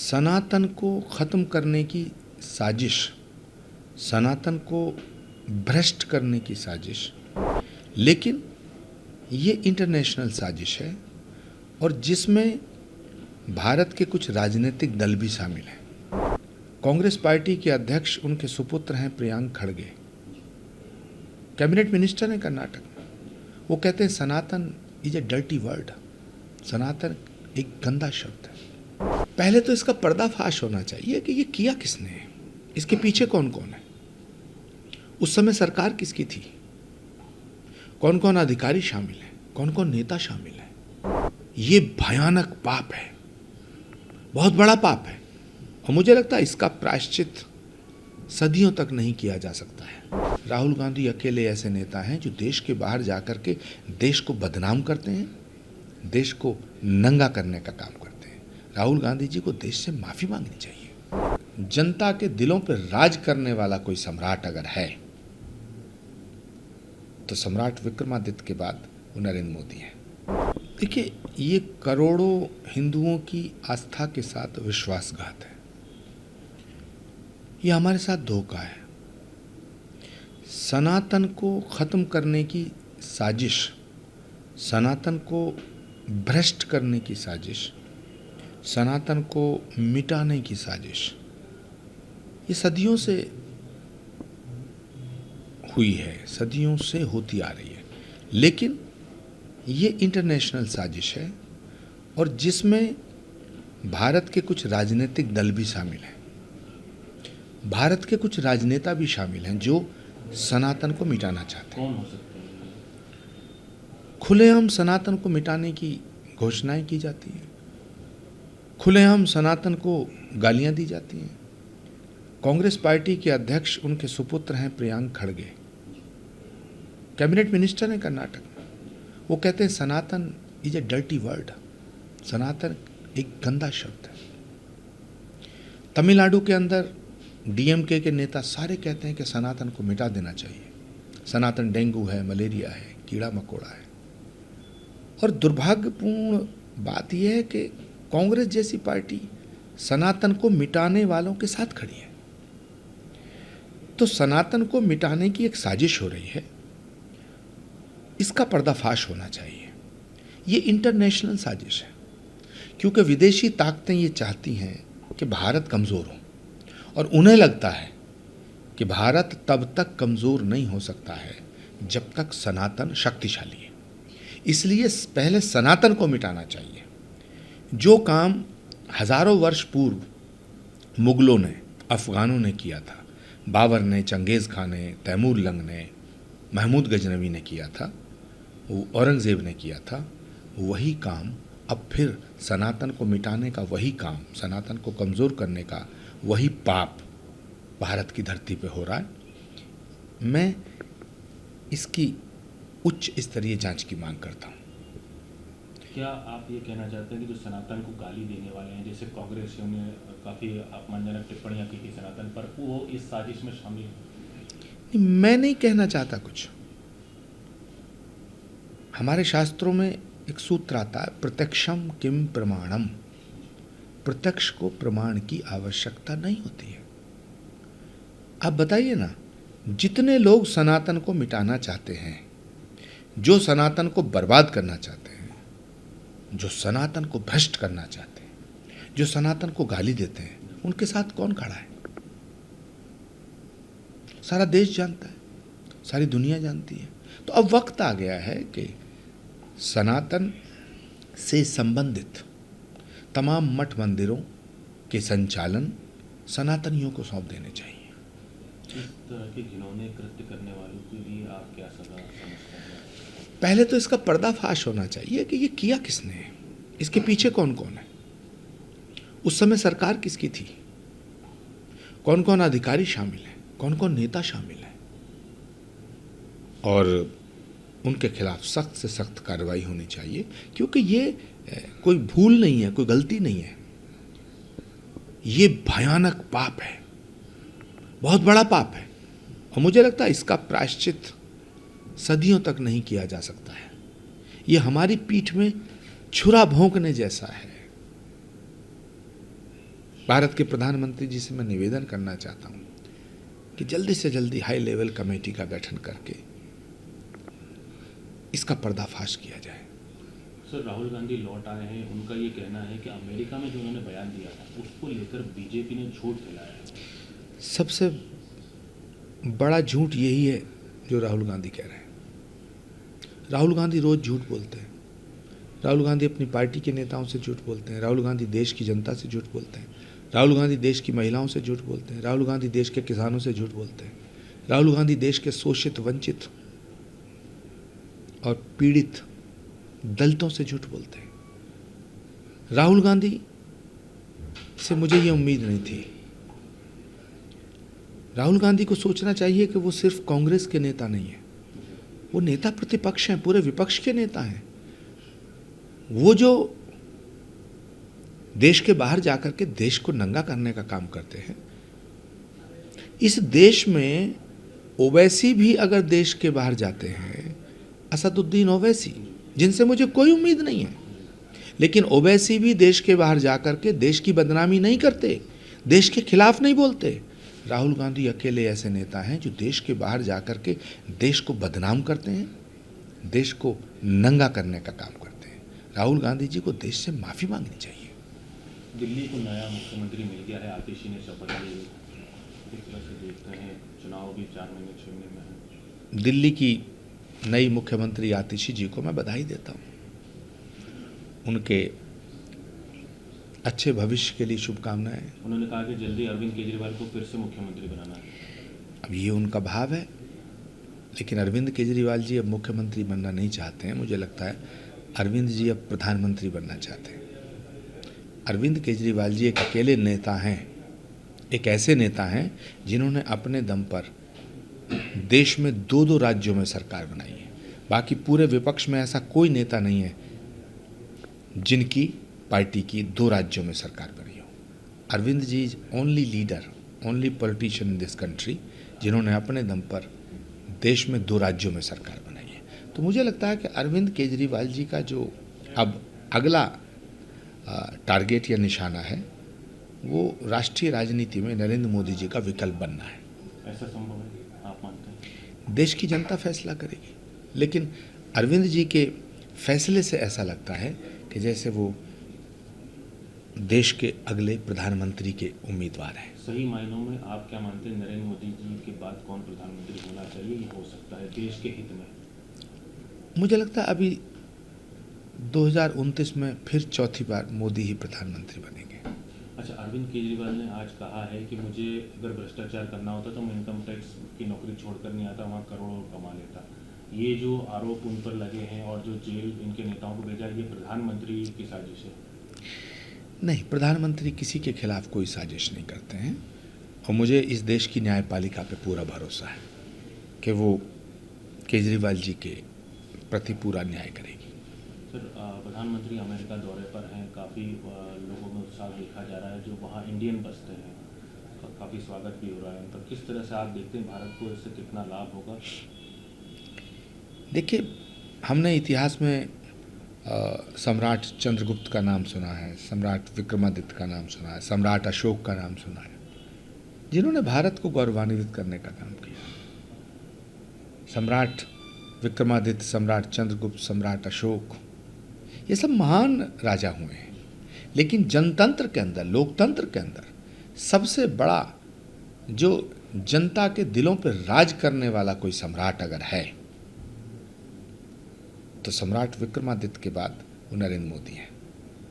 सनातन को ख़त्म करने की साजिश, सनातन को भ्रष्ट करने की साजिश, लेकिन ये इंटरनेशनल साजिश है और जिसमें भारत के कुछ राजनीतिक दल भी शामिल हैं। कांग्रेस पार्टी के अध्यक्ष उनके सुपुत्र हैं प्रियांक खड़गे, कैबिनेट मिनिस्टर हैं कर्नाटक में। वो कहते हैं सनातन इज ए डर्टी वर्ड, सनातन एक गंदा शब्द है। पहले तो इसका पर्दाफाश होना चाहिए कि ये किया किसने है, इसके पीछे कौन कौन है, उस समय सरकार किसकी थी, कौन कौन अधिकारी शामिल हैं, कौन कौन नेता शामिल हैं। ये भयानक पाप है, बहुत बड़ा पाप है और मुझे लगता है इसका प्रायश्चित सदियों तक नहीं किया जा सकता है। राहुल गांधी अकेले ऐसे नेता हैं जो देश के बाहर जाकर के देश को बदनाम करते हैं, देश को नंगा करने का काम करते हैं। राहुल गांधी जी को देश से माफ़ी मांगनी चाहिए। जनता के दिलों पर राज करने वाला कोई सम्राट अगर है तो सम्राट विक्रमादित्य के बाद वो नरेंद्र मोदी हैं। देखिए, ये करोड़ों हिंदुओं की आस्था के साथ विश्वासघात है, ये हमारे साथ धोखा है। सनातन को ख़त्म करने की साजिश, सनातन को भ्रष्ट करने की साजिश, सनातन को मिटाने की साजिश, ये सदियों से हुई है, सदियों से होती आ रही है, लेकिन ये इंटरनेशनल साजिश है और जिसमें भारत के कुछ राजनीतिक दल भी शामिल हैं, भारत के कुछ राजनेता भी शामिल हैं जो सनातन को मिटाना चाहते हैं। कौन हो सकते हैं? खुलेआम सनातन को मिटाने की घोषणाएं की जाती हैं, खुलेआम सनातन को गालियां दी जाती हैं। कांग्रेस पार्टी के अध्यक्ष उनके सुपुत्र हैं प्रियांक खड़गे, कैबिनेट मिनिस्टर हैं कर्नाटक में। वो कहते हैं सनातन इज ए डर्टी वर्ड, सनातन एक गंदा शब्द है। तमिलनाडु के अंदर डीएमके के नेता सारे कहते हैं कि सनातन को मिटा देना चाहिए, सनातन डेंगू है, मलेरिया है, कीड़ा मकोड़ा है। और दुर्भाग्यपूर्ण बात यह है कि कांग्रेस जैसी पार्टी सनातन को मिटाने वालों के साथ खड़ी है। तो सनातन को मिटाने की एक साजिश हो रही है, इसका पर्दाफाश होना चाहिए। ये इंटरनेशनल साजिश है क्योंकि विदेशी ताकतें ये चाहती हैं कि भारत कमज़ोर हो और उन्हें लगता है कि भारत तब तक कमज़ोर नहीं हो सकता है जब तक सनातन शक्तिशाली है। इसलिए पहले सनातन को मिटाना चाहिए। जो काम हज़ारों वर्ष पूर्व मुग़लों ने, अफ़गानों ने किया था, बाबर ने, चंगेज़ खान ने, तैमूर लंग ने, महमूद गजनवी ने किया था, वो औरंगज़ेब ने किया था, वही काम अब फिर सनातन को मिटाने का, वही काम सनातन को कमज़ोर करने का, वही पाप भारत की धरती पे हो रहा है। मैं इसकी उच्च स्तरीय जांच की मांग करता हूँ। क्या आप ये कहना चाहते हैं कि जो सनातन को गाली देने वाले हैं, जैसे कांग्रेसियों ने काफ़ी अपमानजनक टिप्पणियां की थी सनातन पर, वो इस साजिश में शामिल हैं? मैं नहीं कहना चाहता कुछ। हमारे शास्त्रों में एक सूत्र आता है, प्रत्यक्षम किम प्रमाणम। प्रत्यक्ष को प्रमाण की आवश्यकता नहीं होती है। आप बताइए ना, जितने लोग सनातन को मिटाना चाहते हैं, जो सनातन को बर्बाद करना चाहते हैं, जो सनातन को भ्रष्ट करना चाहते हैं, जो सनातन को गाली देते हैं, उनके साथ कौन खड़ा है? सारा देश जानता है, सारी दुनिया जानती है। तो अब वक्त आ गया है कि सनातन से संबंधित तमाम मठ मंदिरों के संचालन सनातनियों को सौंप देने चाहिए। इस तरह के घिनौने कृत्य करने वालों के लिए आप क्या सजा समझते हैं? पहले तो इसका पर्दाफाश होना चाहिए कि ये किया किसने है, इसके पीछे कौन कौन है, उस समय सरकार किसकी थी, कौन कौन अधिकारी शामिल हैं, कौन कौन नेता शामिल हैं, और उनके खिलाफ सख्त से सख्त कार्रवाई होनी चाहिए। क्योंकि ये कोई भूल नहीं है, कोई गलती नहीं है, ये भयानक पाप है, बहुत बड़ा पाप है और मुझे लगता है इसका प्रायश्चित सदियों तक नहीं किया जा सकता है। ये हमारी पीठ में छुरा भोंकने जैसा है। भारत के प्रधानमंत्री जी से मैं निवेदन करना चाहता हूँ कि जल्दी से जल्दी हाई लेवल कमेटी का गठन करके इसका पर्दाफाश किया जाए। सर, राहुल गांधी लौट आए हैं, उनका ये कहना है कि अमेरिका में जो उन्होंने बयान दिया था उसको लेकर बीजेपी ने झूठ फैलाया है। सबसे बड़ा झूठ यही है जो राहुल गांधी कह रहे हैं। राहुल गांधी रोज झूठ बोलते हैं। राहुल गांधी अपनी पार्टी के नेताओं से झूठ बोलते हैं। राहुल गांधी देश की जनता से झूठ बोलते हैं। राहुल गांधी देश की महिलाओं से झूठ बोलते हैं। राहुल गांधी देश के किसानों से झूठ बोलते हैं। राहुल गांधी देश के शोषित, वंचित और पीड़ित दलितों से झूठ बोलते हैं। राहुल गांधी से मुझे ये उम्मीद नहीं थी। राहुल गांधी को सोचना चाहिए कि वो सिर्फ कांग्रेस के नेता नहीं है, वो नेता प्रतिपक्ष हैं, पूरे विपक्ष के नेता हैं। वो जो देश के बाहर जाकर के देश को नंगा करने का काम करते हैं, इस देश में ओवैसी भी अगर देश के बाहर जाते हैं, असदुद्दीन ओवैसी, जिनसे मुझे कोई उम्मीद नहीं है, लेकिन ओवैसी भी देश के बाहर जाकर के देश की बदनामी नहीं करते, देश के खिलाफ नहीं बोलते। राहुल गांधी अकेले ऐसे नेता हैं जो देश के बाहर जाकर के देश को बदनाम करते हैं, देश को नंगा करने का काम करते हैं। राहुल गांधी जी को देश से माफ़ी मांगनी चाहिए। दिल्ली को नया मुख्यमंत्री मिल गया है, आतिशी ने शपथ ली। किस तरह से देखते हैं, चुनाव भी 4 महीने 6 महीने में है। दिल्ली की नई मुख्यमंत्री आतिशी जी को मैं बधाई देता हूँ, उनके अच्छे भविष्य के लिए शुभकामनाएं। उन्होंने कहा कि जल्दी अरविंद केजरीवाल को फिर से मुख्यमंत्री बनाना है। अब ये उनका भाव है, लेकिन अरविंद केजरीवाल जी अब मुख्यमंत्री बनना नहीं चाहते हैं। मुझे लगता है अरविंद जी अब प्रधानमंत्री बनना चाहते हैं। अरविंद केजरीवाल जी एक अकेले नेता हैं, एक ऐसे नेता हैं जिन्होंने अपने दम पर देश में 2-2 राज्यों में सरकार बनाई है। बाकी पूरे विपक्ष में ऐसा कोई नेता नहीं है जिनकी पार्टी की 2 राज्यों में सरकार बनी हो। Arvind ji is only leader, only politician in this country जिन्होंने अपने दम पर देश में 2 राज्यों में सरकार बनाई है। तो मुझे लगता है कि अरविंद केजरीवाल जी का जो अब अगला टारगेट या निशाना है, वो राष्ट्रीय राजनीति में नरेंद्र मोदी जी का विकल्प बनना है। ऐसा संभव है, आप मानते हैं? देश की जनता फैसला करेगी, लेकिन अरविंद जी के फैसले से ऐसा लगता है कि जैसे वो देश के अगले प्रधानमंत्री के उम्मीदवार हैं। सही मायनों में आप क्या मानते हैं, नरेंद्र मोदी जी के बाद कौन प्रधानमंत्री होना चाहिए, ये हो सकता है देश के हित में? मुझे लगता है अभी 2029 में फिर चौथी बार मोदी ही प्रधानमंत्री बनेंगे। अच्छा, अरविंद केजरीवाल ने आज कहा है कि मुझे अगर भ्रष्टाचार करना होता तो मैं इनकम टैक्स की नौकरी छोड़कर नहीं आता, वहाँ करोड़ों कमा लेता। ये जो आरोप उन पर लगे हैं और जो जेल इनके नेताओं को भेजा, ये प्रधानमंत्री की साजिश है? नहीं, प्रधानमंत्री किसी के खिलाफ कोई साजिश नहीं करते हैं, और मुझे इस देश की न्यायपालिका पे पूरा भरोसा है कि वो केजरीवाल जी के प्रति पूरा न्याय करेगी। सर, प्रधानमंत्री अमेरिका दौरे पर हैं, काफ़ी लोगों में उत्साह देखा जा रहा है, जो वहाँ इंडियन बसते हैं, काफ़ी स्वागत भी हो रहा है। तो किस तरह से आप देखते हैं भारत को इससे कितना लाभ होगा? देखिए, हमने इतिहास में सम्राट चंद्रगुप्त का नाम सुना है, सम्राट विक्रमादित्य का नाम सुना है, सम्राट अशोक का नाम सुना है, जिन्होंने भारत को गौरवान्वित करने का काम किया। सम्राट विक्रमादित्य, सम्राट चंद्रगुप्त, सम्राट अशोक, ये सब महान राजा हुए हैं, लेकिन जनतंत्र के अंदर, लोकतंत्र के अंदर सबसे बड़ा जो जनता के दिलों पर राज करने वाला कोई सम्राट अगर है तो सम्राट विक्रमादित्य के बाद वो नरेंद्र मोदी हैं।